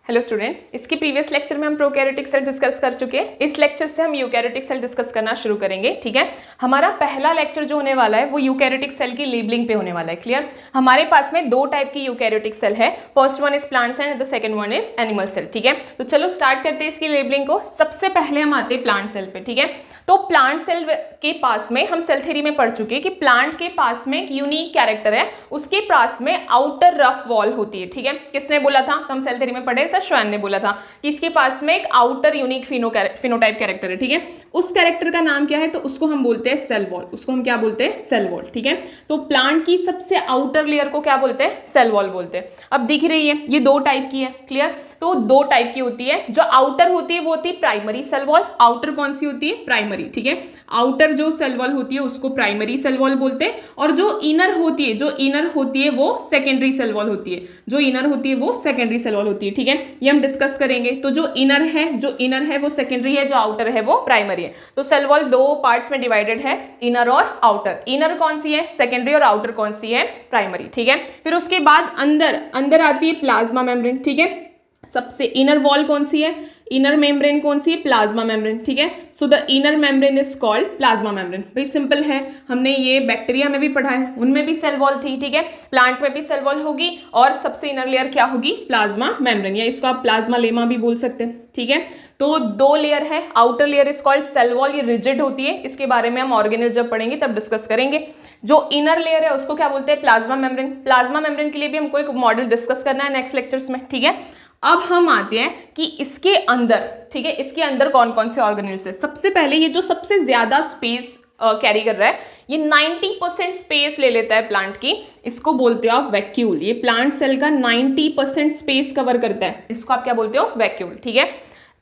Hello student, इसके previous lecture में हम प्रोकैरियोटिक सेल डिस्कस कर चुके हैं। इस लेक्चर से हम यूकैरियोटिक सेल डिस्कस करना शुरू करेंगे। ठीक है, हमारा पहला लेक्चर जो होने वाला है वो यूकैरियोटिक सेल की लेबलिंग पे होने वाला है। क्लियर? हमारे पास में दो टाइप की यूकैरियोटिक सेल है। First one is plant cell and the second one is animal cell. ठीक है, तो चलो स्टार्ट करते हैं इसकी लेबलिंग को। सबसे पहले हम आते हैं प्लांट सेल पे। ठीक है, तो प्लांट सेल के पास में हम सेल थ्योरी में पढ़ चुके हैं कि प्लांट के पास में एक यूनिक कैरेक्टर है, उसके पास में आउटर रफ वॉल होती है। ठीक है, किसने बोला था? तो हम सेल थ्योरी में पढ़े, सर श्वान ने बोला था कि इसके पास में एक आउटर यूनिक फिनोटाइप कैरेक्टर है। ठीक है, उस कैरेक्टर का नाम क्या है? तो उसको हम बोलते हैं सेल वॉल। उसको हम क्या बोलते हैं? Cell wall. ठीक है, तो प्लांट की सबसे आउटर लेयर को क्या बोलते हैं? सेल वॉल बोलते हैं। अब दिख रही है, ये दो टाइप की है। क्लियर? तो दो टाइप की होती है। जो आउटर होती है वो होती है प्राइमरी सेल वॉल। आउटर कौन सी होती है? प्राइमरी। ठीक है, आउटर जो सेल वॉल होती है उसको प्राइमरी सेल वॉल बोलते हैं, और जो इनर होती है वो सेकेंडरी सेल वॉल होती है। जो इनर होती है वो सेकेंडरी सेल वॉल होती है। ठीक है, ये हम डिस्कस करेंगे। तो जो इनर है वो सेकेंडरी है, जो आउटर है वो प्राइमरी है। तो सेल वॉल दो पार्ट्स में डिवाइडेड है, इनर और आउटर। इनर कौन सी है? सेकेंडरी, और आउटर कौन सी है? प्राइमरी। ठीक है, फिर उसके बाद अंदर आती है प्लाज्मा मेम्ब्रेन। ठीक है, सबसे इनर वॉल कौन सी है? इनर मेम्ब्रेन कौन सी है? Plasma membrane. ठीक है, so the inner membrane is called plasma membrane. भाई सिंपल है, हमने ये बैक्टीरिया में भी पढ़ा है, उनमें भी सेल वॉल थी। ठीक है, प्लांट में भी सेल वॉल होगी, और सबसे इनर लेयर क्या होगी? प्लाज्मा मेम्ब्रेन, या इसको आप प्लाज्मा लेमा भी बोल सकते हैं। ठीक है, तो दो लेयर है। Outer layer is called cell wall, ये रिजिड होती है। इसके बारे में हम ऑर्गेनेल जब पढ़ेंगे तब डिस्कस करेंगे। जो इनर लेयर है उसको क्या बोलते हैं? Plasma membrane. प्लाज्मा मेम्ब्रेन के लिए भी हमको एक मॉडल डिस्कस करना है नेक्स्ट लेक्चर्स में। ठीक है, अब हम आते हैं कि इसके अंदर, ठीक है, इसके अंदर कौन कौन से ऑर्गेनेल्स है। सबसे पहले ये जो सबसे ज्यादा स्पेस कैरी कर रहा है, ये 90% स्पेस ले लेता है प्लांट की, इसको बोलते हो आप वैक्यूल। ये प्लांट सेल का 90% स्पेस कवर करता है, इसको आप क्या बोलते हो? वैक्यूल। ठीक है,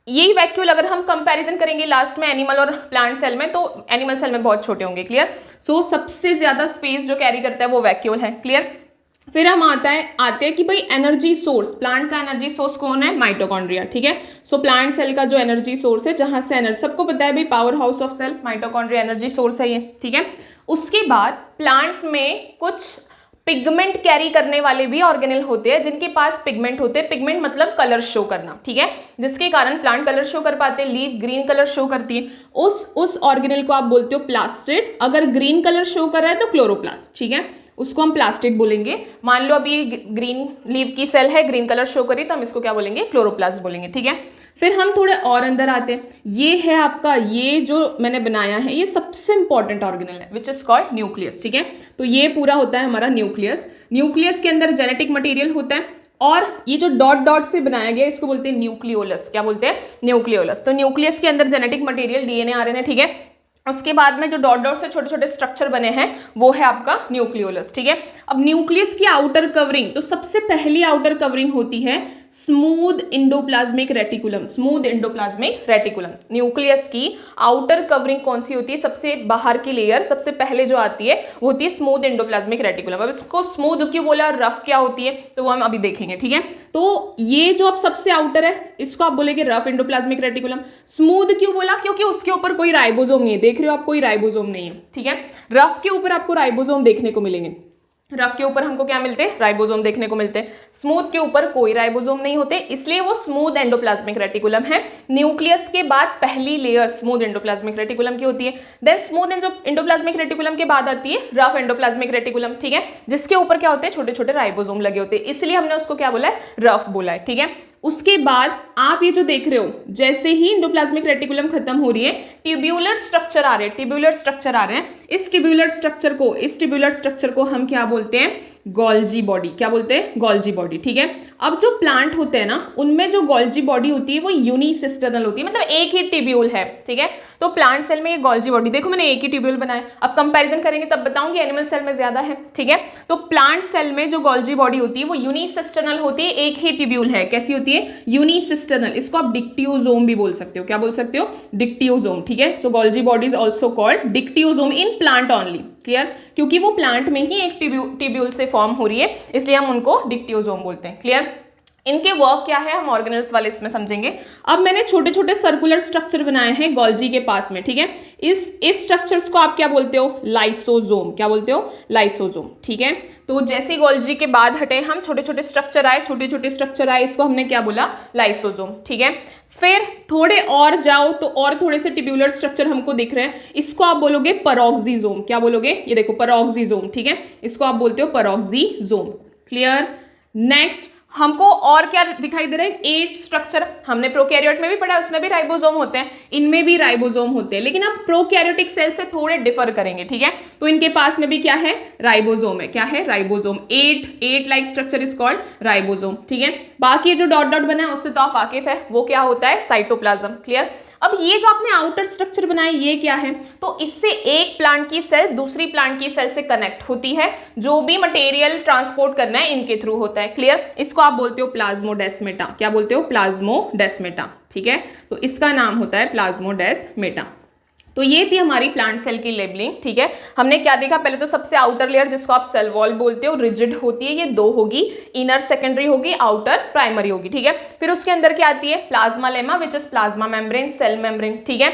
यही वैक्यूल अगर हम कंपैरिजन करेंगे लास्ट में एनिमल और प्लांट सेल में, तो एनिमल सेल में बहुत छोटे होंगे। क्लियर? सो सबसे ज्यादा स्पेस जो कैरी करता है वो वैक्यूल है। क्लियर? फिर हम आते हैं कि भाई एनर्जी सोर्स, प्लांट का एनर्जी सोर्स कौन है? माइटोकॉन्ड्रिया। ठीक है, सो प्लांट सेल का जो एनर्जी सोर्स है, जहां से एनर्जी, सबको पता है भाई power house of cell mitochondria energy source है ये। ठीक है, उसके बाद प्लांट में कुछ पिगमेंट कैरी करने वाले भी ऑर्गेनेल होते हैं, जिनके पास पिगमेंट होते हैं। पिगमेंट मतलब कलर शो करना। ठीक है, जिसके कारण प्लांट कलर शो कर पाते हैं। लीफ ग्रीन कलर शो करती है, उस ऑर्गेनेल को आप बोलते हो प्लास्टिड। अगर ग्रीन कलर शो कर रहा है तो क्लोरोप्लास्ट। ठीक है, उसको हम प्लास्टिड बोलेंगे। मान लो अभी ग्रीन लीव की सेल है, ग्रीन कलर शो करी, तो हम इसको क्या बोलेंगे? क्लोरोप्लास्ट बोलेंगे। ठीक है, फिर हम थोड़े और अंदर आते हैं। ये है आपका, ये जो मैंने बनाया है, ये सबसे इंपॉर्टेंट ऑर्गेनल है, विच इज कॉल्ड न्यूक्लियस। ठीक है, तो ये पूरा होता है हमारा न्यूक्लियस। न्यूक्लियस के अंदर जेनेटिक मटेरियल होता है, और ये जो डॉट डॉट से बनाया गया इसको बोलते हैं न्यूक्लियोलस। क्या बोलते हैं? न्यूक्लियोलस। तो न्यूक्लियस के अंदर जेनेटिक मटेरियल डीएनए आरएनए। ठीक है, उसके बाद में जो डॉट डॉट से छोटे छोटे स्ट्रक्चर बने हैं वो है आपका न्यूक्लियोलस। ठीक है, अब न्यूक्लियस की आउटर कवरिंग, तो सबसे पहली आउटर कवरिंग होती है smooth endoplasmic reticulum. Smooth endoplasmic reticulum, nucleus की आउटर कवरिंग कौन सी होती है? सबसे बाहर की लेयर सबसे पहले जो आती है वो होती है स्मूथ एंडोप्लाज्मिक रेटिकुलम। अब इसको स्मूथ क्यों बोला, रफ क्या होती है, तो वो हम अभी देखेंगे। ठीक है, तो ये जो अब सबसे आउटर है इसको आप बोलेंगे रफ एंडोप्लाज्मिक रेटिकुलम। स्मूथ क्यों बोला? क्योंकि उसके ऊपर कोई राइबोसोम नहीं है। देख रहे हो आप, कोई राइबोसोम नहीं है। ठीक है, रफ के ऊपर आपको राइबोसोम देखने को मिलेंगे। रफ के ऊपर हमको क्या मिलते हैं? राइबोसोम देखने को मिलते हैं। स्मूथ के ऊपर कोई राइबोसोम नहीं होते, इसलिए वो स्मूथ एंडोप्लाज्मिक रेटिकुलम है। न्यूक्लियस के बाद पहली लेयर स्मूथ एंडोप्लाज्मिक रेटिकुलम की होती है। देन स्मूथ एंडोप्लाज्मिक रेटिकुलम के बाद आती है रफ एंडोप्लाज्मिक रेटिकुलम। ठीक है, जिसके ऊपर क्या होते हैं? छोटे छोटे राइबोसोम लगे होते हैं, इसलिए हमने उसको क्या बोला है? रफ बोला है। ठीक है, उसके बाद आप ये जो देख रहे हो, जैसे ही एंडोप्लाज्मिक रेटिकुलम खत्म हो रही है, ट्यूब्यूलर स्ट्रक्चर आ रहे हैं। ट्यूब्यूलर स्ट्रक्चर आ रहे हैं, इस ट्यूब्यूलर स्ट्रक्चर को हम क्या बोलते हैं? Golgi body. क्या बोलते हैं? Golgi body. ठीक है, अब जो प्लांट होते हैं ना, उनमें जो गोल्जी बॉडी होती है वो यूनिसिस्टर्नल होती है, मतलब एक ही ट्यूब्यूल है। ठीक है, तो प्लांट सेल में ये गोल्जी बॉडी, देखो मैंने एक ही ट्यूब्यूल बनाया। अब कंपैरिजन करेंगे तब बताऊंगी एनिमल सेल में ज्यादा है। ठीक है, तो प्लांट सेल में जो गोल्जी बॉडी होती है वो यूनिसिस्टर्नल होती है, एक ही ट्यूब्यूल है। कैसी होती है? यूनिसिस्टर्नल। इसको आप डिक्टियोजोम भी बोल सकते हो। क्या बोल सकते हो? डिक्टियोजोम। ठीक है, so Golgi body is also called dictyosome in plant only. Clear? क्योंकि वो प्लांट में ही एक ट्यूब्यूल से फॉर्म हो रही है, इसलिए हम उनको डिक्टियोजोम बोलते हैं। क्लियर? इनके वर्क क्या है हम ऑर्गेनेल्स वाले इसमें समझेंगे। अब मैंने छोटे छोटे सर्कुलर स्ट्रक्चर बनाए हैं गोल्जी के पास में। ठीक है, इस स्ट्रक्चर्स को आप क्या बोलते हो? लाइसोसोम। क्या बोलते हो? लाइसोसोम। ठीक है, तो जैसे गोल्जी के बाद हटे हम, छोटे छोटे स्ट्रक्चर आए, छोटे छोटे स्ट्रक्चर आए, इसको हमने क्या बोला, लाइसोसोम। ठीक है, फिर थोड़े और जाओ तो और थोड़े से टिब्यूलर स्ट्रक्चर हमको दिख रहे हैं, इसको आप बोलोगे पेरोक्सिसोम। क्या बोलोगे, ये देखो पेरोक्सिसोम। ठीक है, इसको आप बोलते हो पेरोक्सिसोम। क्लियर। नेक्स्ट हमको और क्या दिखाई दे रहा है, 8 स्ट्रक्चर। हमने प्रोकैरियोट में भी पढ़ा, उसमें भी राइबोसोम होते हैं, इनमें भी राइबोसोम होते हैं, लेकिन अब प्रोकैरियोटिक सेल से थोड़े डिफर करेंगे। ठीक है, तो इनके पास में भी क्या है, राइबोसोम है। क्या है, ribosome. 8 like structure is called ribosome. ठीक है, बाकी जो डॉट डॉट बना है उससे तो आप वाकिफ है, वो क्या होता है, साइटोप्लाज्म। क्लियर। अब ये जो आपने आउटर स्ट्रक्चर बनाया ये क्या है, तो इससे एक प्लांट की सेल दूसरी प्लांट की सेल से कनेक्ट होती है, जो भी मटेरियल ट्रांसपोर्ट करना है इनके थ्रू होता है। क्लियर। इसको आप बोलते हो प्लाज्मोडेस्मेटा। क्या बोलते हो, प्लाज्मोडेस्मेटा। ठीक है, तो इसका नाम होता है प्लाज्मोडेस्मेटा। तो ये थी हमारी प्लांट सेल की लेबलिंग। ठीक है, हमने क्या देखा, पहले तो सबसे आउटर लेयर जिसको आप सेल वॉल बोलते हो, रिजिड होती है, ये 2 होगी, इनर सेकेंडरी होगी, आउटर प्राइमरी होगी। ठीक है, फिर उसके अंदर क्या आती है, plasma lemma which is plasma membrane, cell membrane. ठीक है,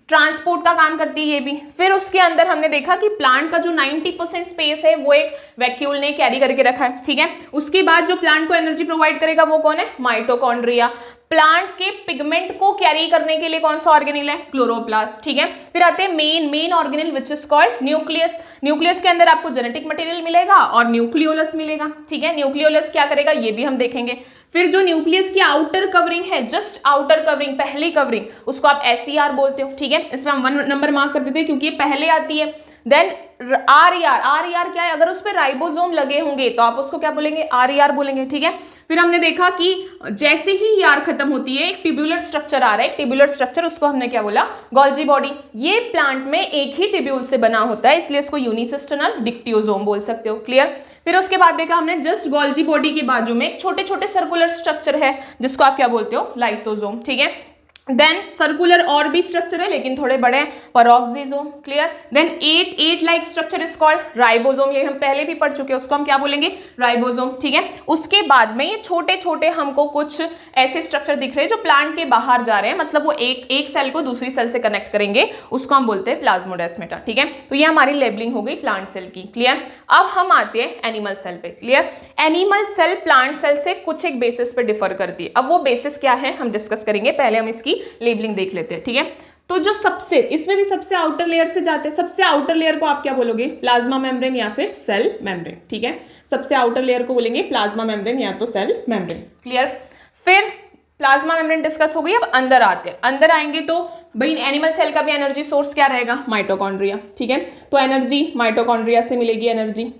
ट्रांसपोर्ट का काम करती है ये भी। फिर उसके अंदर हमने देखा कि प्लांट का जो 90% स्पेस है वो एक वैक्यूल ने कैरी करके रखा है। ठीक है, उसके बाद जो प्लांट को एनर्जी प्रोवाइड करेगा वो कौन है, माइटोकॉन्ड्रिया। प्लांट के पिगमेंट को कैरी करने के लिए कौन सा ऑर्गेनिल है, क्लोरोप्लास्ट। ठीक है, फिर आते हैं main organelle which is called nucleus. Nucleus के अंदर आपको जेनेटिक मटेरियल मिलेगा और न्यूक्लियोलस मिलेगा। ठीक है, न्यूक्लियोलस क्या करेगा ये भी हम देखेंगे। फिर जो न्यूक्लियस की आउटर कवरिंग है, जस्ट आउटर कवरिंग, पहली कवरिंग, उसको आप SER बोलते हो। ठीक है, इसमें हम 1 नंबर मार्क कर देते हैं क्योंकि ये पहले आती है। देन RER क्या है, अगर उस पर राइबोसोम लगे होंगे तो आप उसको क्या बोलेंगे, RER बोलेंगे। ठीक है, फिर हमने देखा कि जैसे ही ER खत्म होती है एक टिब्यूलर स्ट्रक्चर आ रहा है, टिब्यूलर स्ट्रक्चर, उसको हमने क्या बोला, गोल्जी बॉडी। ये प्लांट में एक ही टिब्यूल से बना होता है, इसलिए इसको यूनिसिस्टर्नल डिक्टियोसोम बोल सकते हो। क्लियर। फिर उसके बाद देखा हमने जस्ट गोल्जी बॉडी के बाजू में एक छोटे छोटे सर्कुलर स्ट्रक्चर है जिसको आप क्या बोलते हो, लाइसोसोम। ठीक है, देन सर्कुलर और भी स्ट्रक्चर है लेकिन थोड़े बड़े, peroxisome. Clear. Then 8 like structure is called ribosome, ये हम पहले भी पढ़ चुके हैं, उसको हम क्या बोलेंगे, राइबोसोम। ठीक है, उसके बाद में ये छोटे छोटे हमको कुछ ऐसे स्ट्रक्चर दिख रहे हैं जो प्लांट के बाहर जा रहे हैं, मतलब वो एक सेल को दूसरी सेल से कनेक्ट करेंगे, उसको हम बोलते हैं प्लाज्मोडेस्मेटा। ठीक है, तो ये हमारी लेबलिंग हो गई प्लांट सेल की। क्लियर। अब हम आते हैं एनिमल सेल पे। Clear. Animal cell plant cell से कुछ एक बेसिस पे डिफर करती है। अब वो बेसिस क्या है हम डिस्कस करेंगे, पहले हम इसकी लेबलिंग देख लेते हैं। ठीक है, तो जो सबसे, इसमें भी सबसे आउटर लेयर से जाते हैं, सबसे आउटर लेयर को आप क्या बोलोगे, प्लाज्मा मेम्ब्रेन या फिर सेल मेम्ब्रेन। ठीक है, सबसे आउटर लेयर को बोलेंगे प्लाज्मा मेम्ब्रेन या तो सेल मेम्ब्रेन। क्लियर। फिर प्लाज्मा मेम्ब्रेन डिस्कस हो गई, अब अंदर आते हैं। अंदर आएंगे तो भाई एनिमल सेल का भी एनर्जी सोर्स क्या रहेगा, माइटोकॉन्ड्रिया। ठीक है, तो एनर्जी माइटोकॉन्ड्रिया से मिलेगी एनर्जी।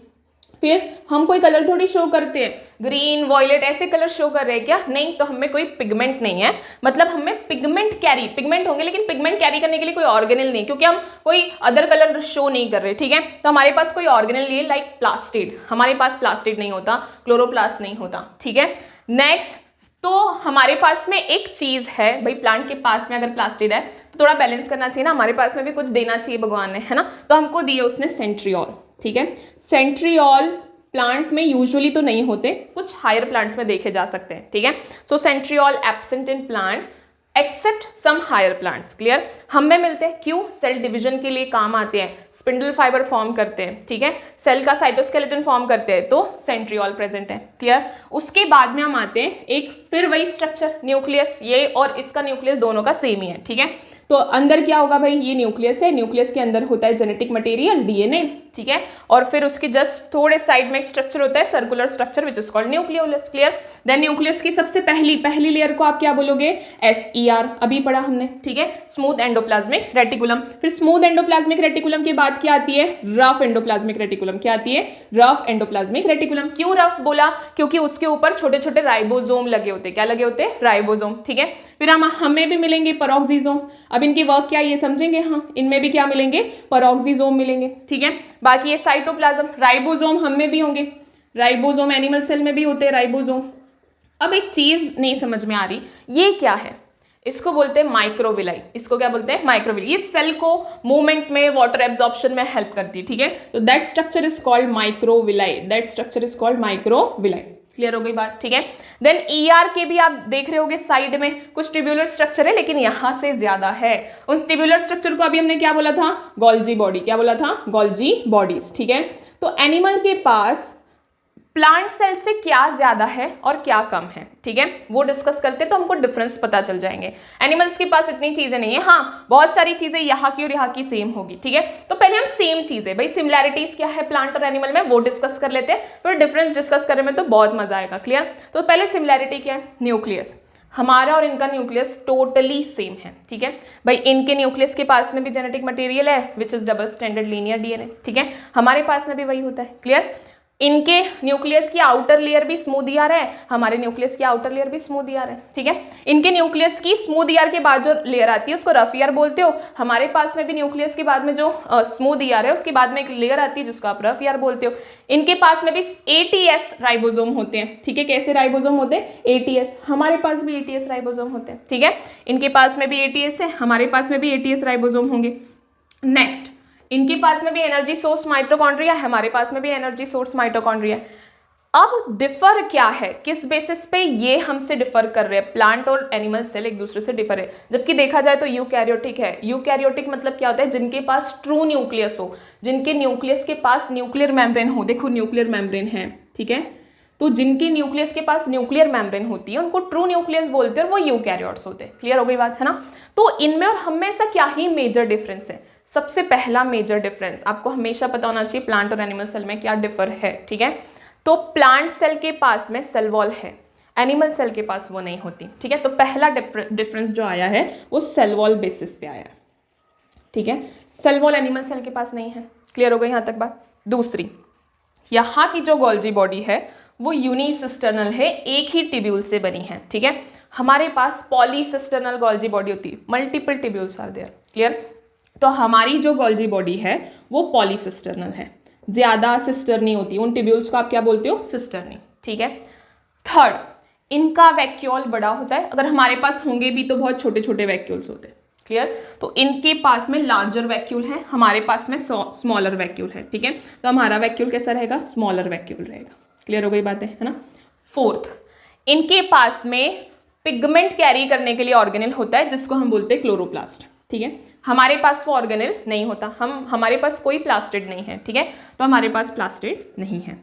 फिर हम कोई कलर थोड़ी शो करते हैं, ग्रीन वॉयलेट ऐसे कलर शो कर रहे हैं क्या, नहीं, तो हमें कोई पिगमेंट नहीं है, मतलब हमें पिगमेंट होंगे लेकिन पिगमेंट कैरी करने के लिए कोई ऑर्गेनल नहीं, क्योंकि हम कोई अदर कलर शो नहीं कर रहे। ठीक है, तो हमारे पास कोई ऑर्गेनल नहीं है, लाइक प्लास्टिड, हमारे पास प्लास्टिड नहीं होता, क्लोरोप्लास्ट नहीं होता। ठीक है, नेक्स्ट, तो हमारे पास में एक चीज है भाई, प्लांट के पास में अगर प्लास्टिड है तो थोड़ा बैलेंस करना चाहिए ना, हमारे पास में भी कुछ देना चाहिए भगवान ने, है ना, तो हमको दिए उसने सेंट्रियोल। ठीक है, सेंट्रियोल प्लांट में यूजुअली तो नहीं होते, कुछ हायर प्लांट्स में देखे जा सकते हैं। ठीक है, so centriole absent in plant except some higher plants. Clear. हम में मिलते हैं, क्यों, सेल डिवीजन के लिए काम आते हैं, स्पिंडल फाइबर फॉर्म करते हैं। ठीक है, सेल का साइटोस्केलेटन फॉर्म करते हैं, तो सेंट्रियोल प्रेजेंट है। क्लियर। उसके बाद में हम आते हैं एक फिर वही स्ट्रक्चर, न्यूक्लियस, ये और इसका न्यूक्लियस दोनों का सेम ही है। ठीक है, तो अंदर क्या होगा भाई, ये न्यूक्लियस है, न्यूक्लियस के अंदर होता है जेनेटिक मटेरियल, DNA। ठीक है, और फिर उसके जस्ट थोड़े साइड में एक स्ट्रक्चर होता है, circular structure which is called nucleolus. Clear. Then nucleus की सबसे पहली लेयर को आप क्या बोलोगे, SER, अभी पढ़ा हमने। ठीक है, स्मूथ एंडोप्लाज्मिक रेटिकुलम। फिर स्मूथ एंडोप्लाज्मिक रेटिकुलम के बाद क्या आती है, रफ एंडोप्लाज्मिक रेटिकुलम। क्या आती है, रफ एंडोप्लाज्मिक रेटिकुलम। क्यों रफ बोला, क्योंकि उसके ऊपर छोटे छोटे राइबोसोम लगे होते हैं। क्या लगे होते हैं, राइबोसोम। ठीक है, फिर हमें भी मिलेंगे पेरोक्सिसोम। अब इनके वर्क क्या ये समझेंगे हम, इनमें भी क्या मिलेंगे, पेरोक्सिसोम मिलेंगे। ठीक है, बाकी ये साइटोप्लाज्म, राइबोसोम हम में भी होंगे, राइबोसोम एनिमल सेल में भी होते हैं राइबोसोम। अब एक चीज नहीं समझ में आ रही, ये क्या है, इसको बोलते हैं माइक्रोविलाई। इसको क्या बोलते हैं, माइक्रोविलाई। ये सेल को मूवमेंट में, वाटर एब्जॉर्प्शन में हेल्प करती है। ठीक है, तो that structure is called microvilli, that structure is called microvilli. Clear हो गई बात। ठीक है, देन ER के भी आप देख रहे होगे साइड में कुछ ट्यूब्यूलर स्ट्रक्चर है, लेकिन यहां से ज्यादा है। उस ट्यूब्यूलर स्ट्रक्चर को अभी हमने क्या बोला था, गोल्जी बॉडी। क्या बोला था, गोल्जी बॉडीज। ठीक है, तो एनिमल के पास प्लांट सेल से क्या ज्यादा है और क्या कम है, ठीक है, वो डिस्कस करते तो हमको डिफरेंस पता चल जाएंगे। एनिमल्स के पास इतनी चीजें नहीं है, हाँ बहुत सारी चीजें यहाँ की और यहाँ की सेम होगी, ठीक है। तो पहले हम सेम चीजें, भाई सिमिलैरिटीज क्या है प्लांट और एनिमल में वो डिस्कस कर लेते हैं, फिर डिफरेंस डिस्कस करने में तो बहुत मजा आएगा। क्लियर? तो पहले सिमिलैरिटी क्या है, न्यूक्लियस। हमारा और इनका न्यूक्लियस टोटली सेम है, ठीक है भाई। इनके न्यूक्लियस के पास में भी जेनेटिक मटेरियल है which is double standard linear DNA, ठीक है, हमारे पास में भी वही होता है। क्लियर? इनके न्यूक्लियस की आउटर लेयर भी स्मूथ ईआर है, हमारे न्यूक्लियस की आउटर लेयर भी स्मूथ ईआर है, ठीक है। इनके न्यूक्लियस की स्मूथ ईआर के बाद जो लेयर आती है उसको रफ ईआर बोलते हो, हमारे पास में भी न्यूक्लियस के बाद में जो स्मूथ ईआर है उसके बाद में एक लेयर आती है जिसको आप रफ ईआर बोलते हो। इनके पास में भी एटीएस राइबोसोम होते हैं, ठीक है। कैसे राइबोसोम होते हैं? एटीएस। हमारे पास भी एटीएस राइबोसोम होते हैं, ठीक है। इनके पास में भी एटीएस है, हमारे पास में भी एटीएस राइबोसोम होंगे। नेक्स्ट, इनके पास में भी एनर्जी सोर्स माइटोकॉन्ड्रिया है, हमारे पास में भी एनर्जी सोर्स माइटोकॉन्ड्रिया। अब डिफर क्या है, किस बेसिस पे ये हमसे डिफर कर रहे हैं? प्लांट और एनिमल सेल एक दूसरे से डिफर है, जबकि देखा जाए तो यूकैरियोटिक है। यूकैरियोटिक मतलब क्या होता है? जिनके पास ट्रू न्यूक्लियस हो, जिनके न्यूक्लियस के पास न्यूक्लियर मेम्ब्रेन हो। देखो न्यूक्लियर मेम्ब्रेन है, ठीक है, तो जिनके न्यूक्लियस के पास न्यूक्लियर मेम्ब्रेन होती है उनको ट्रू न्यूक्लियस बोलते हैं और वो यूकैरियोट्स होते हैं। क्लियर हो गई बात, है ना? तो इनमें और हम में ऐसा क्या ही मेजर डिफरेंस है? सबसे पहला मेजर डिफरेंस आपको हमेशा पता होना चाहिए प्लांट और एनिमल सेल में क्या डिफर है, ठीक है। तो प्लांट सेल के पास में सेल वॉल है, एनिमल सेल के पास वो नहीं होती, ठीक है। तो पहला डिफरेंस जो आया है वो सेल वॉल बेसिस पे आया है, ठीक है। सेल वॉल एनिमल सेल के पास नहीं है। क्लियर हो गई यहाँ तक बात? दूसरी, यहाँ की जो गोल्जी बॉडी है वो यूनिसिस्टर्नल है, एक ही टिब्यूल से बनी है, ठीक है। हमारे पास पॉलीसिस्टर्नल गोल्जी बॉडी होती है, multiple tubules are there. Clear? तो हमारी जो गोल्जी बॉडी है वो पॉलीसिस्टर्नल है, ज्यादा सिस्टर नहीं होती। उन टिब्यूल्स को आप क्या बोलते हो? सिस्टर्नी, ठीक है। थर्ड, इनका वैक्यूल बड़ा होता है, अगर हमारे पास होंगे भी तो बहुत छोटे छोटे वैक्यूल्स होते हैं। क्लियर? तो इनके पास में लार्जर वैक्यूल है, हमारे पास में स्मॉलर वैक्यूल है, ठीक है। तो हमारा वैक्यूल कैसा रहेगा? स्मॉलर वैक्यूल रहेगा। क्लियर हो गई बातें, है ना? फोर्थ, इनके पास में पिगमेंट कैरी करने के लिए ऑर्गेनेल होता है जिसको हम बोलते हैं क्लोरोप्लास्ट, ठीक है। हमारे पास वो ऑर्गेनेल नहीं होता, हमारे पास कोई प्लास्टिड नहीं है, ठीक है। तो हमारे पास प्लास्टिड नहीं है।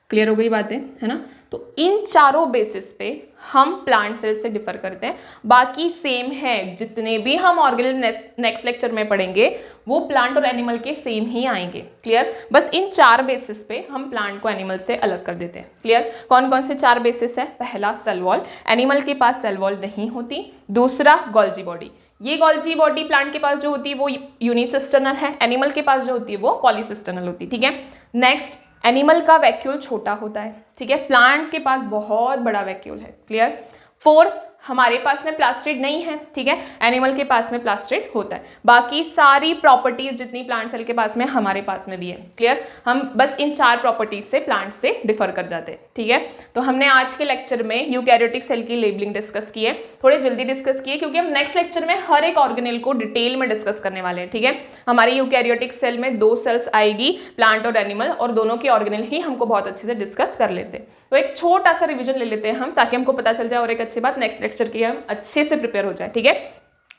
क्लियर हो गई बातें, है ना? तो इन चारों बेसिस पे हम प्लांट सेल से डिफर करते हैं, बाकी सेम है। जितने भी हम ऑर्गेनेल नेक्स्ट लेक्चर में पढ़ेंगे वो प्लांट और एनिमल के सेम ही आएंगे। क्लियर? बस इन चार बेसिस पे हम प्लांट को एनिमल से अलग कर देते हैं। क्लियर? कौन कौन से चार बेसिस है? पहला, सेल वॉल, एनिमल के पास सेल वॉल नहीं होती। दूसरा, गोल्जी बॉडी, ये गोल्जी बॉडी प्लांट के पास जो होती है वो यूनिसिस्टर्नल है, एनिमल के पास जो होती है वो पॉलीसिस्टर्नल होती है, ठीक है। नेक्स्ट, एनिमल का वैक्यूल छोटा होता है, ठीक है, प्लांट के पास बहुत बड़ा वैक्यूल है। क्लियर? फोर्थ, हमारे पास में प्लास्टिड नहीं है, ठीक है, एनिमल के पास में प्लास्टिड होता है। बाकी सारी प्रॉपर्टीज जितनी प्लांट सेल के पास में हमारे पास में भी है। क्लियर? हम बस इन चार प्रॉपर्टीज से प्लांट से डिफर कर जाते हैं, ठीक है। तो हमने आज के लेक्चर में यूकैरियोटिक सेल की लेबलिंग डिस्कस की है, थोड़े जल्दी डिस्कस किए क्योंकि हम नेक्स्ट लेक्चर में हर एक ऑर्गेनेल को डिटेल में डिस्कस करने वाले हैं, ठीक है। हमारी यूकैरियोटिक सेल में 2 सेल्स आएगी, प्लांट और एनिमल, और दोनों के ऑर्गेनेल ही हमको बहुत अच्छे से डिस्कस कर लेते हैं। तो एक छोटा सा रिवीजन ले लेते हैं हम, ताकि हमको पता चल जाए और एक अच्छी बात नेक्स्ट लेक्चर की हम अच्छे से प्रिपेयर हो जाए, ठीक है।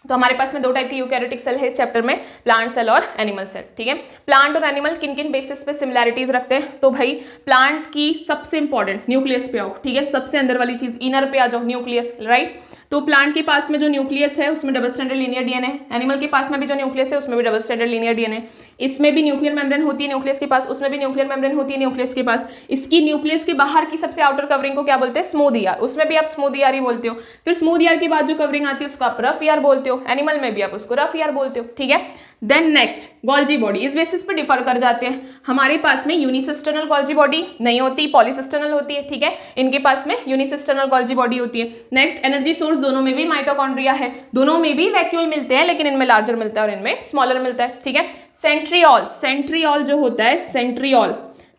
तो हमारे पास में 2 टाइप की यूकैरियोटिक सेल है इस चैप्टर में, प्लांट सेल और एनिमल सेल, ठीक है। प्लांट और एनिमल किन किन बेसिस पे सिमिलैरिटीज रखते हैं? तो भाई प्लांट की सबसे इंपॉर्टेंट न्यूक्लियस पे आओ, ठीक है, सबसे अंदर वाली चीज, इनर पे आ जाओ, न्यूक्लियस, राइट। तो प्लांट के पास में जो न्यूक्लियस है उसमें double standard linear DNA, animal के पास में भी जो न्यूक्लियस है उसमें भी डबल स्टैंडर्ड लीनियर डीएनए, इसमें भी न्यूक्लियर मेम्ब्रेन होती है न्यूक्लियस के पास, उसमें भी न्यूक्लियर मेम्ब्रेन होती है न्यूक्लियस के पास। इसकी न्यूक्लियस के बाहर की सबसे आउटर कवरिंग को क्या बोलते हैं? स्मूथ ईआर, उसमें भी आप स्मूथ ईआर ही बोलते हो। फिर स्मूथ ईआर के बाद जो कवरिंग आती है उसको आप रफ ईआर बोलते हो, एनिमल में भी आप उसको रफ ईआर बोलते हो, ठीक है। देन नेक्स्ट, गोल्जी बॉडी, इस बेसिस पे डिफर कर जाते हैं। हमारे पास में यूनिसिस्टर्नल गोल्जी बॉडी नहीं होती, पॉलीसिस्टर्नल होती है, ठीक है। इनके पास में यूनिसिस्टर्नल गोल्जी बॉडी होती है। नेक्स्ट, एनर्जी सोर्स, दोनों में भी माइटोकॉन्ड्रिया है, दोनों में भी वैक्यूल मिलते हैं, लेकिन इनमें लार्जर मिलता है और इनमें स्मॉलर मिलता है, ठीक है। सेंट्रियोल, सेंट्रियोल जो होता है, सेंट्रियोल,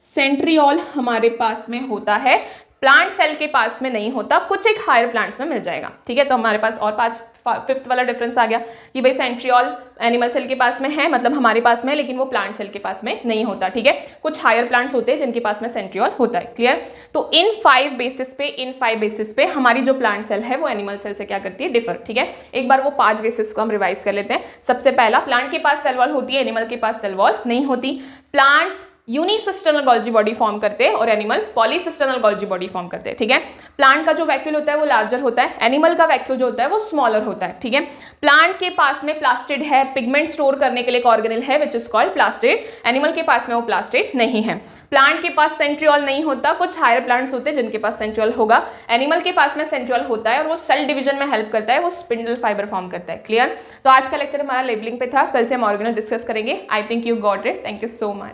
सेंट्रियोल हमारे पास में होता है, प्लांट सेल के पास में नहीं होता, कुछ एक हायर प्लांट्स में मिल जाएगा, ठीक है। तो हमारे पास और 5th वाला डिफरेंस आ गया कि भाई सेंट्रियोल एनिमल सेल के पास में है, मतलब हमारे पास में, लेकिन वो प्लांट सेल के पास में नहीं होता, ठीक है। कुछ हायर प्लांट्स होते हैं जिनके पास में सेंट्रियोल होता है। क्लियर? तो इन 5 बेसिस पे हमारी जो प्लांट सेल है वो एनिमल सेल से क्या करती है? डिफर, ठीक है। एक बार वो 5 बेसिस को हम रिवाइज कर लेते हैं। सबसे पहला, प्लांट के पास सेल वॉल होती है, एनिमल के पास सेल वॉल नहीं होती। प्लांट यूनिसिस्टर्नल गोल्जी बॉडी फॉर्म करते हैं और एनिमल पॉलीसिस्टर्नल गोल्जी बॉडी फॉर्म करते हैं, ठीक है। प्लांट का जो वैक्यूल होता है वो लार्जर होता है, एनिमल का वैक्यूल जो होता है वो स्मॉलर होता है, ठीक है। प्लांट के पास में प्लास्टिड है, पिगमेंट स्टोर करने के लिए एक ऑर्गेनेल है विच इज कॉल्ड प्लास्टिड, एनिमल के पास में वो प्लास्टिड नहीं है। प्लांट के पास सेंट्रियोल नहीं होता, कुछ हायर प्लांट्स होते हैं जिनके पास सेंट्रियोल होगा, एनिमल के पास में सेंट्रियोल होता है और वो सेल डिवीजन में हेल्प करता है, वो स्पिंडल फाइबर फॉर्म करता है, क्लियर। तो आज का लेक्चर हमारा लेबलिंग पे था, कल से हम ऑर्गेनल डिस्कस करेंगे। I think you got it, thank you so much.